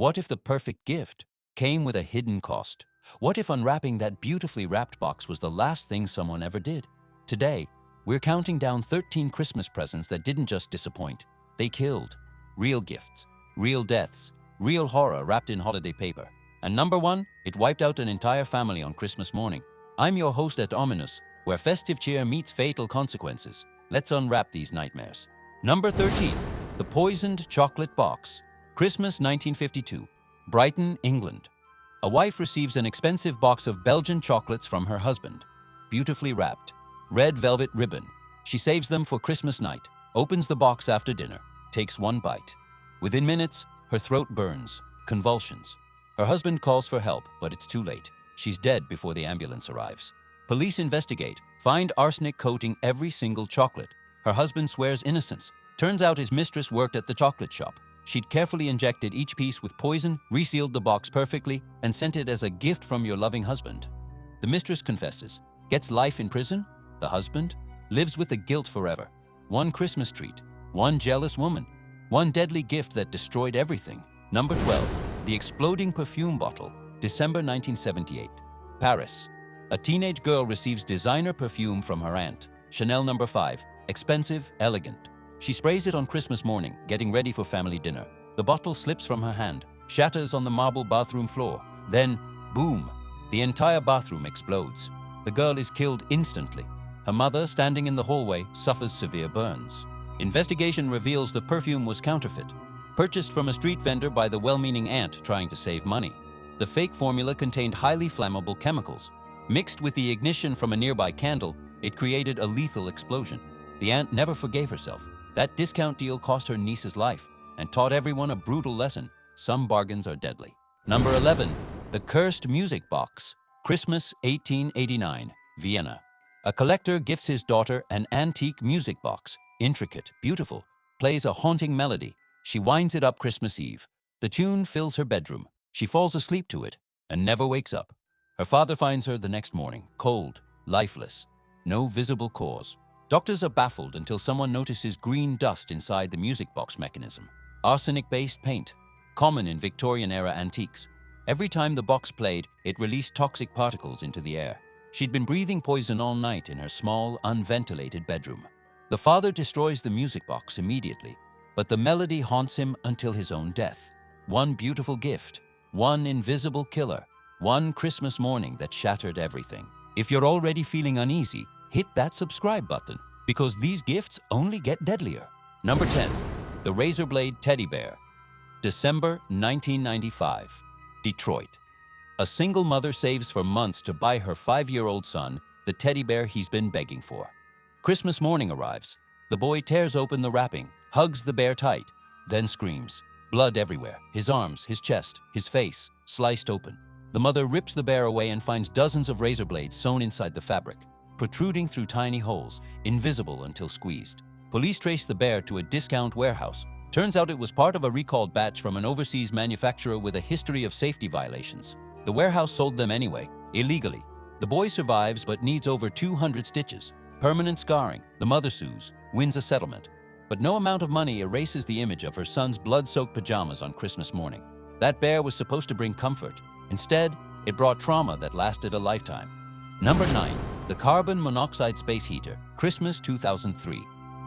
What if the perfect gift came with a hidden cost? What if unwrapping that beautifully wrapped box was the last thing someone ever did? Today, we're counting down 13 Christmas presents that didn't just disappoint. They killed. Real gifts, real deaths, real horror wrapped in holiday paper. And number one, it wiped out an entire family on Christmas morning. I'm your host at Ominus, where festive cheer meets fatal consequences. Let's unwrap these nightmares. Number 13, the poisoned chocolate box. Christmas 1952, Brighton, England. A wife receives an expensive box of Belgian chocolates from her husband. Beautifully wrapped, red velvet ribbon. She saves them for Christmas night, opens the box after dinner, takes one bite. Within minutes, her throat burns, convulsions. Her husband calls for help, but it's too late. She's dead before the ambulance arrives. Police investigate, find arsenic coating every single chocolate. Her husband swears innocence. Turns out his mistress worked at the chocolate shop. She'd carefully injected each piece with poison, resealed the box perfectly, and sent it as a gift from your loving husband. The mistress confesses, gets life in prison. The husband lives with the guilt forever. One Christmas treat, one jealous woman, one deadly gift that destroyed everything. Number 12, the exploding perfume bottle, December 1978, Paris. A teenage girl receives designer perfume from her aunt. Chanel No. 5, expensive, elegant. She sprays it on Christmas morning, getting ready for family dinner. The bottle slips from her hand, shatters on the marble bathroom floor. Then, boom, the entire bathroom explodes. The girl is killed instantly. Her mother, standing in the hallway, suffers severe burns. Investigation reveals the perfume was counterfeit, purchased from a street vendor by the well-meaning aunt trying to save money. The fake formula contained highly flammable chemicals. Mixed with the ignition from a nearby candle, it created a lethal explosion. The aunt never forgave herself. That discount deal cost her niece's life and taught everyone a brutal lesson. Some bargains are deadly. Number 11, the cursed music box. Christmas 1889, Vienna. A collector gifts his daughter an antique music box. Intricate, beautiful, plays a haunting melody. She winds it up Christmas Eve. The tune fills her bedroom. She falls asleep to it and never wakes up. Her father finds her the next morning, cold, lifeless, no visible cause. Doctors are baffled until someone notices green dust inside the music box mechanism. Arsenic-based paint, common in Victorian-era antiques. Every time the box played, it released toxic particles into the air. She'd been breathing poison all night in her small, unventilated bedroom. The father destroys the music box immediately, but the melody haunts him until his own death. One beautiful gift, one invisible killer, one Christmas morning that shattered everything. If you're already feeling uneasy, hit that subscribe button, because these gifts only get deadlier. Number 10, the razor blade teddy bear. December 1995, Detroit. A single mother saves for months to buy her 5-year-old son the teddy bear he's been begging for. Christmas morning arrives. The boy tears open the wrapping, hugs the bear tight, then screams. Blood everywhere, his arms, his chest, his face, sliced open. The mother rips the bear away and finds dozens of razor blades sewn inside the fabric, protruding through tiny holes, invisible until squeezed. Police trace the bear to a discount warehouse. Turns out it was part of a recalled batch from an overseas manufacturer with a history of safety violations. The warehouse sold them anyway, illegally. The boy survives but needs over 200 stitches. Permanent scarring. The mother sues, wins a settlement. But no amount of money erases the image of her son's blood-soaked pajamas on Christmas morning. That bear was supposed to bring comfort. Instead, it brought trauma that lasted a lifetime. Number 9, the carbon monoxide space heater. Christmas 2003,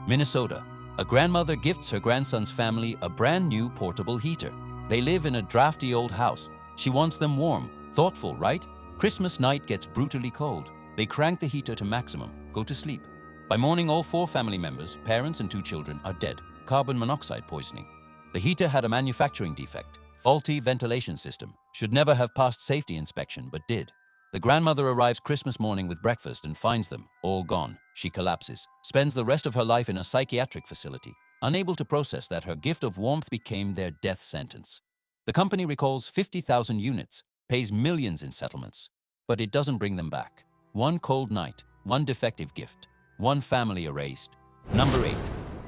Minnesota. A grandmother gifts her grandson's family a brand new portable heater. They live in a drafty old house. She wants them warm. Thoughtful, right? Christmas night gets brutally cold. They crank the heater to maximum, go to sleep. By morning, all 4 family members, parents and 2 children, are dead. Carbon monoxide poisoning. The heater had a manufacturing defect. Faulty ventilation system. Should never have passed safety inspection, but did. The grandmother arrives Christmas morning with breakfast and finds them, all gone. She collapses, spends the rest of her life in a psychiatric facility, unable to process that her gift of warmth became their death sentence. The company recalls 50,000 units, pays millions in settlements, but it doesn't bring them back. One cold night, one defective gift, one family erased. Number 8,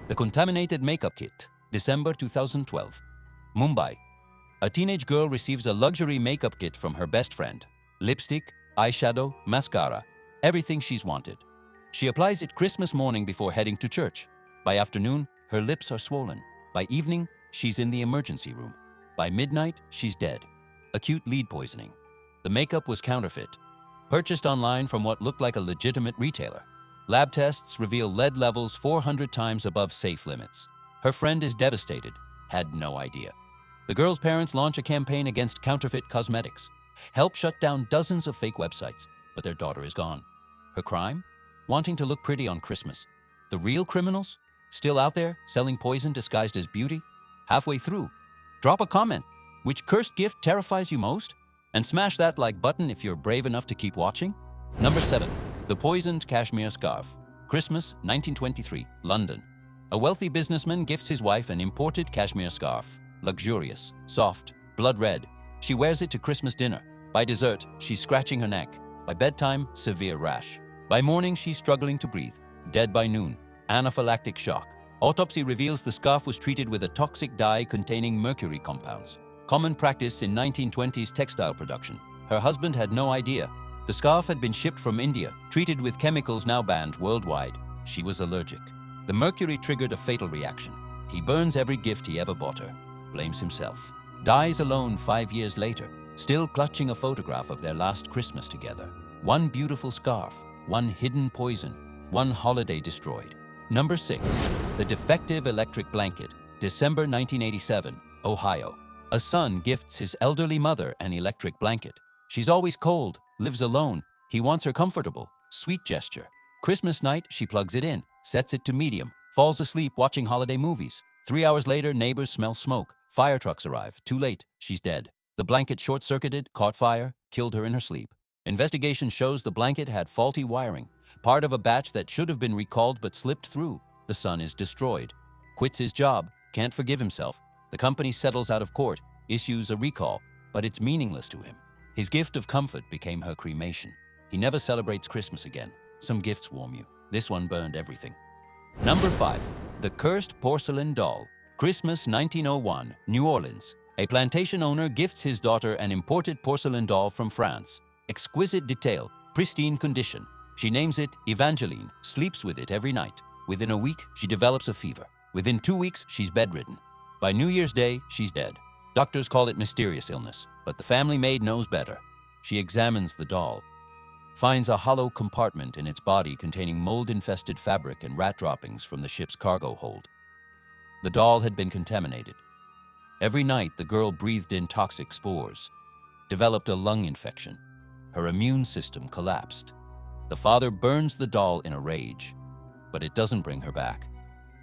the Contaminated makeup kit. December 2012, Mumbai. A teenage girl receives a luxury makeup kit from her best friend. Lipstick, eyeshadow, mascara, everything she's wanted. She applies it Christmas morning before heading to church. By afternoon, her lips are swollen. By evening, she's in the emergency room. By midnight, she's dead. Acute lead poisoning. The makeup was counterfeit. Purchased online from what looked like a legitimate retailer. Lab tests reveal lead levels 400 times above safe limits. Her friend is devastated. Had no idea. The girl's parents launch a campaign against counterfeit cosmetics. Help shut down dozens of fake websites, but their daughter is gone. Her crime? Wanting to look pretty on Christmas. The real criminals? Still out there, selling poison disguised as beauty? Halfway through, drop a comment. Which cursed gift terrifies you most? And smash that like button if you're brave enough to keep watching. Number 7. The Poisoned Cashmere Scarf. Christmas, 1923, London. A wealthy businessman gifts his wife an imported cashmere scarf. Luxurious, soft, blood red. She wears it to Christmas dinner. By dessert, she's scratching her neck. By bedtime, severe rash. By morning, she's struggling to breathe. Dead by noon. Anaphylactic shock. Autopsy reveals the scarf was treated with a toxic dye containing mercury compounds. Common practice in 1920s textile production. Her husband had no idea. The scarf had been shipped from India, treated with chemicals now banned worldwide. She was allergic. The mercury triggered a fatal reaction. He burns every gift he ever bought her. Blames himself. Dies alone 5 years later, still clutching a photograph of their last Christmas together. One beautiful scarf, one hidden poison, one holiday destroyed. Number 6. The Defective Electric Blanket. December 1987, Ohio. A son gifts his elderly mother an electric blanket. She's always cold, lives alone. He wants her comfortable. Sweet gesture. Christmas night, she plugs it in, sets it to medium, falls asleep watching holiday movies. 3 hours later, neighbors smell smoke. Fire trucks arrive. Too late. She's dead. The blanket short-circuited, caught fire, killed her in her sleep. Investigation shows the blanket had faulty wiring, part of a batch that should have been recalled but slipped through. The son is destroyed. Quits his job, can't forgive himself. The company settles out of court, issues a recall, but it's meaningless to him. His gift of comfort became her cremation. He never celebrates Christmas again. Some gifts warm you. This one burned everything. Number 5. The Cursed Porcelain Doll. Christmas 1901, New Orleans. A plantation owner gifts his daughter an imported porcelain doll from France. Exquisite detail, pristine condition. She names it Evangeline, sleeps with it every night. Within a week, she develops a fever. Within 2 weeks, she's bedridden. By New Year's Day, she's dead. Doctors call it mysterious illness, but the family maid knows better. She examines the doll, finds a hollow compartment in its body containing mold-infested fabric and rat droppings from the ship's cargo hold. The doll had been contaminated. Every night, the girl breathed in toxic spores, developed a lung infection. Her immune system collapsed. The father burns the doll in a rage, but it doesn't bring her back.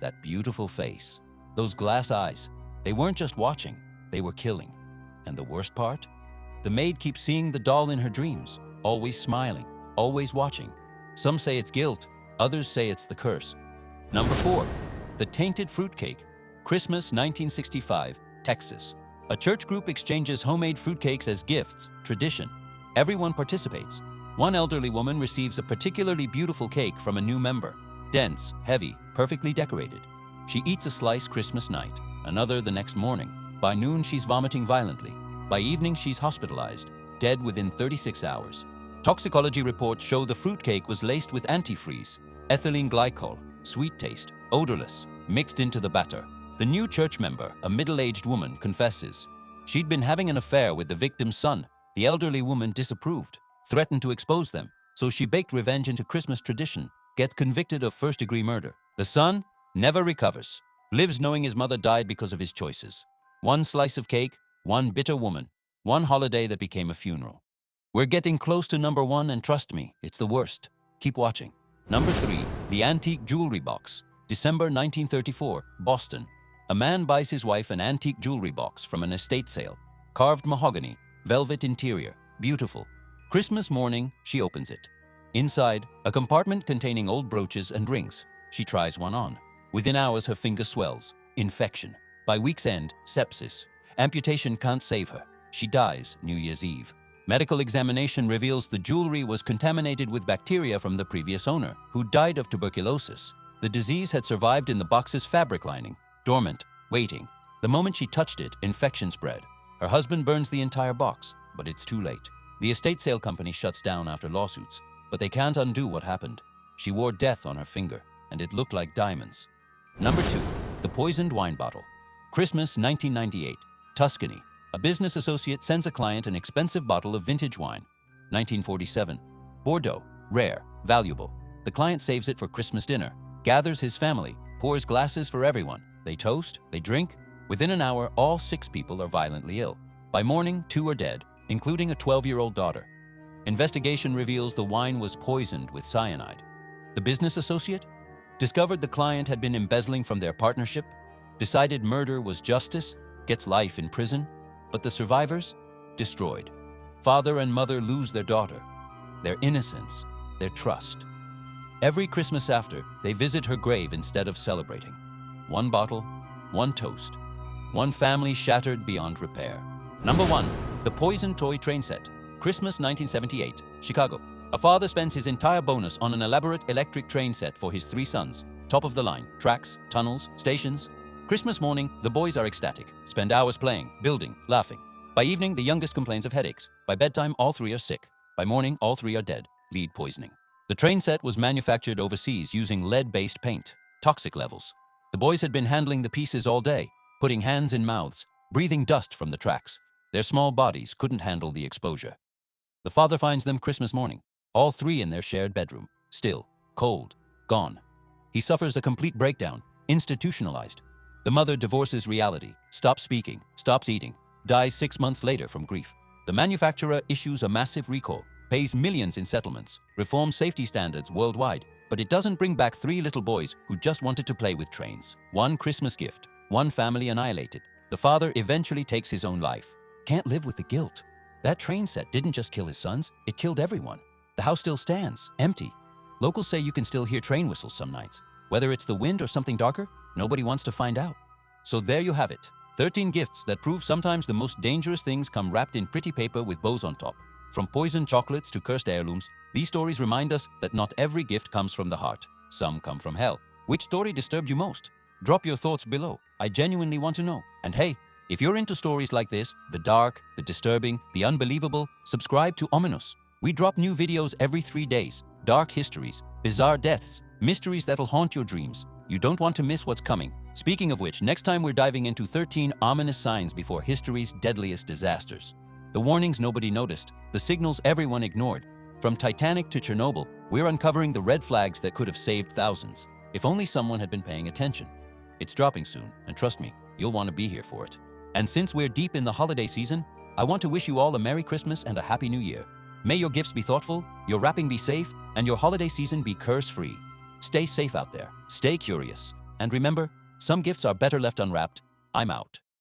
That beautiful face, those glass eyes, they weren't just watching, they were killing. And the worst part? The maid keeps seeing the doll in her dreams, always smiling, always watching. Some say it's guilt, others say it's the curse. Number 4. The Tainted Fruitcake. Christmas 1965, Texas. A church group exchanges homemade fruitcakes as gifts, tradition. Everyone participates. One elderly woman receives a particularly beautiful cake from a new member. Dense, heavy, perfectly decorated. She eats a slice Christmas night, another the next morning. By noon, she's vomiting violently. By evening, she's hospitalized, dead within 36 hours. Toxicology reports show the fruitcake was laced with antifreeze, ethylene glycol, sweet taste, odorless, mixed into the batter. The new church member, a middle-aged woman, confesses. She'd been having an affair with the victim's son. The elderly woman disapproved, threatened to expose them, so she baked revenge into Christmas tradition, gets convicted of first-degree murder. The son never recovers, lives knowing his mother died because of his choices. One slice of cake, one bitter woman, one holiday that became a funeral. We're getting close to number 1, and trust me, it's the worst. Keep watching. Number 3, the Antique Jewelry Box. December 1934, Boston. A man buys his wife an antique jewelry box from an estate sale. Carved mahogany, velvet interior, beautiful. Christmas morning, she opens it. Inside, a compartment containing old brooches and rings. She tries one on. Within hours, her finger swells. Infection. By week's end, sepsis. Amputation can't save her. She dies New Year's Eve. Medical examination reveals the jewelry was contaminated with bacteria from the previous owner, who died of tuberculosis. The disease had survived in the box's fabric lining, dormant, waiting. The moment she touched it, infection spread. Her husband burns the entire box, but it's too late. The estate sale company shuts down after lawsuits, but they can't undo what happened. She wore death on her finger, and it looked like diamonds. Number 2, the Poisoned Wine Bottle. Christmas 1998, Tuscany. A business associate sends a client an expensive bottle of vintage wine. 1947. Bordeaux. Rare, valuable. The client saves it for Christmas dinner, gathers his family, pours glasses for everyone. They toast, they drink. Within an hour, all 6 people are violently ill. By morning, 2 are dead, including a 12-year-old daughter. Investigation reveals the wine was poisoned with cyanide. The business associate discovered the client had been embezzling from their partnership, decided murder was justice, gets life in prison, but the survivors, destroyed. Father and mother lose their daughter, their innocence, their trust. Every Christmas after, they visit her grave instead of celebrating. 1 bottle, 1 toast. 1 family shattered beyond repair. Number 1. The Poison Toy Train Set. Christmas 1978, Chicago. A father spends his entire bonus on an elaborate electric train set for his 3 sons. Top of the line, tracks, tunnels, stations. Christmas morning, the boys are ecstatic, spend hours playing, building, laughing. By evening, the youngest complains of headaches. By bedtime, all 3 are sick. By morning, all 3 are dead, lead poisoning. The train set was manufactured overseas using lead-based paint, toxic levels. The boys had been handling the pieces all day, putting hands in mouths, breathing dust from the tracks. Their small bodies couldn't handle the exposure. The father finds them Christmas morning, all 3 in their shared bedroom, still, cold, gone. He suffers a complete breakdown, institutionalized. The mother divorces reality, stops speaking, stops eating, dies 6 months later from grief. The manufacturer issues a massive recall, pays millions in settlements, reforms safety standards worldwide, but it doesn't bring back 3 little boys who just wanted to play with trains. 1 Christmas gift, 1 family annihilated. The father eventually takes his own life. Can't live with the guilt. That train set didn't just kill his sons, it killed everyone. The house still stands, empty. Locals say you can still hear train whistles some nights. Whether it's the wind or something darker, nobody wants to find out. So there you have it. 13 gifts that prove sometimes the most dangerous things come wrapped in pretty paper with bows on top. From poisoned chocolates to cursed heirlooms, these stories remind us that not every gift comes from the heart. Some come from hell. Which story disturbed you most? Drop your thoughts below. I genuinely want to know. And hey, if you're into stories like this, the dark, the disturbing, the unbelievable, subscribe to Ominus. We drop new videos every 3 days. Dark histories, bizarre deaths, mysteries that'll haunt your dreams. You don't want to miss what's coming. Speaking of which, next time we're diving into 13 ominous signs before history's deadliest disasters. The warnings nobody noticed, the signals everyone ignored. From Titanic to Chernobyl, we're uncovering the red flags that could have saved thousands. If only someone had been paying attention. It's dropping soon, and trust me, you'll want to be here for it. And since we're deep in the holiday season, I want to wish you all a Merry Christmas and a Happy New Year. May your gifts be thoughtful, your wrapping be safe, and your holiday season be curse-free. Stay safe out there, stay curious, and remember, some gifts are better left unwrapped. I'm out.